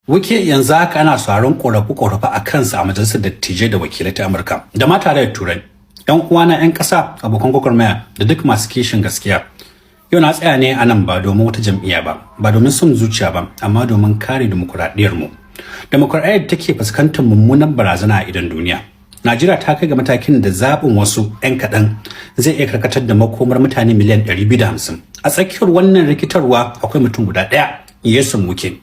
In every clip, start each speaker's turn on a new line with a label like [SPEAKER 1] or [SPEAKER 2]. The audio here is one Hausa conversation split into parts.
[SPEAKER 1] Wike yanzu haka ana sauraron korafe-korafe a kansa a majalisar dattijai da wakilai ta Amurka da ma tarayyar Turai. Yan uwana 'yan ƙasa, abokan gwagwarmaya da duk masu kishin gaskiya. Yau na tsaya ne a nan ba domin wata jam'iyya ba domin son zuciya ba, amma domin kare dimokuraɗiyyar mu. Dimokuraɗiyyar take fuskantar mummunan barazana a idan duniya. Najeriya ta kai ga matakin da zaɓin wasu 'yan kaɗan zai iya karkatar da makomar mutane miliyan 250. A tsakiyar wannan rikitarwa akwai mutum guda ɗaya, Nyesom Wike.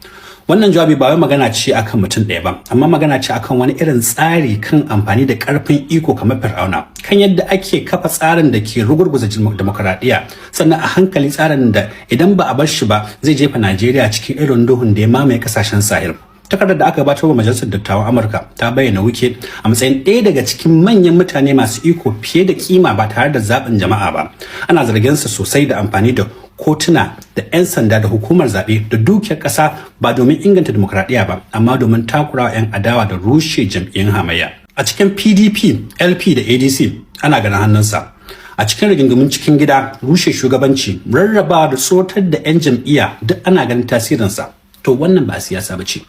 [SPEAKER 1] Wannan jawabi ba wai magana ce akan mutum ɗaya ba, amma magana ce akan wani irin tsari kan amfani da ƙarfin iko kamar Fir'auna, kan yadda ake kafa tsarin da ke rugurguza demokradiyya, sannan a hankali tsarin da idan ba a bar shi ba zai jefa Najeriya cikin irin duhun da ya mamaye kasashen Sahel. Takardar da aka gabatar wa Majalisar Dattawan Amurka ta bayyana Wike a matsayin ɗaya daga cikin manyan mutane masu iko fiye da kima ba tare da zaɓin jama'a ba. Ana zargin sa sosai da amfani da kotuna da 'yan sanda da hukumar zaɓe da dukiyar ƙasa ba domin inganta demokradiyya ba, amma domin takurawa 'yan adawa da rushe jam'iyyun hamayya. A cikin PDP, LP da ADC ana ganin hannunsa. A cikin rigingimun cikin gida, rushe shugabanci, rarraba da tsotar da 'yan jam'iyya duk ana ganin tasirinsa. To wannan ba siyasa ba ce.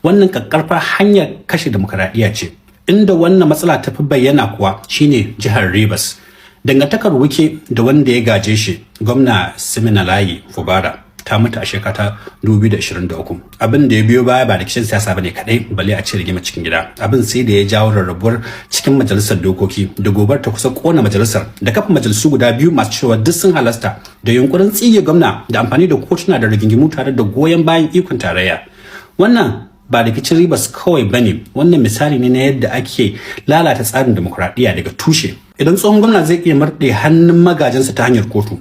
[SPEAKER 1] Wannan kakkarfar hanyar kashe demokradiyya ce. Inda wannan matsala ta fi bayyana kuwa shine jihar Rivers. Dangantakar Wike da wanda ya gaje shi, gwamna Siminalayi Fubara, ta mutu a shekara 2023. Abin da ya biyo baya ba rikicin siyasa bane kadai, balle a ce rigima cikin gida. Abin sai da ya jawo rarrabuwar cikin majalisar dokoki, da gobar ta kusa kona majalisar, da kafa majalisu guda biyu masu cewa duk sun halasta, da yunkurin tsige gwamna da amfani da kotuna da rigingimu tare da goyon bayan ikon tarayya. Wannan ba rikicin Rivers kawai bane, wannan misali ne na yadda ake lalata tsarin demokradiyya daga tushe. Idan tsohon gwamna zai iya marɗe hannun magajinsa ta hanyar kotu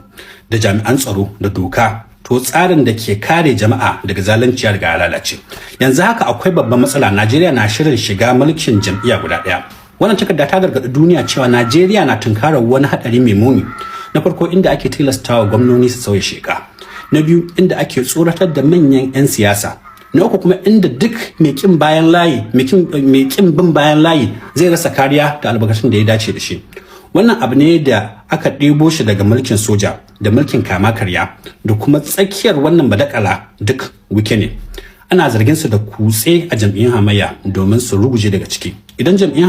[SPEAKER 1] da jami'an tsaro da doka, to tsarin da ke kare jama'a daga zalunci ya riga lalace. Yanzu haka akwai babban matsala. Najeriya na shirin shiga mulkin jam'iyya guda ɗaya. Wannan takarda ta gargaɗi duniya cewa Najeriya na tunkarar wani haɗari mai muni. Na farko, inda ake tilastawa gwamnoni su sauya sheka. Na biyu, inda ake tsoratar da manyan 'yan siyasa. Na uku kuma, inda duk mai kin bin bayan layi zai rasa kariya da albarkatun da ya dace da shi. Wannan abu ne da aka ɗebo shi daga mulkin soja da mulkin kama karya, da kuma tsakiyar wannan badakala duk Wike ne. Ana zargin su da kutse a jam'iyyun hamayya domin su ruguje daga ciki. Idan jam'iyyun